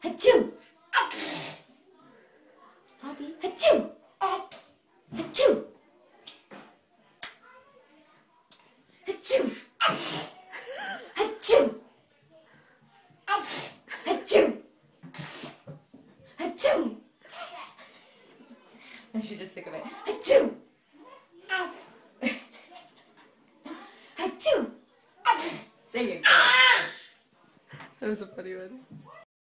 Achoo! Poppy, achoo! Achoo! Achoo! Achoo! Achoo! Achoo! I should just think of it. Achoo! Achoo! There you go. That was a funny one.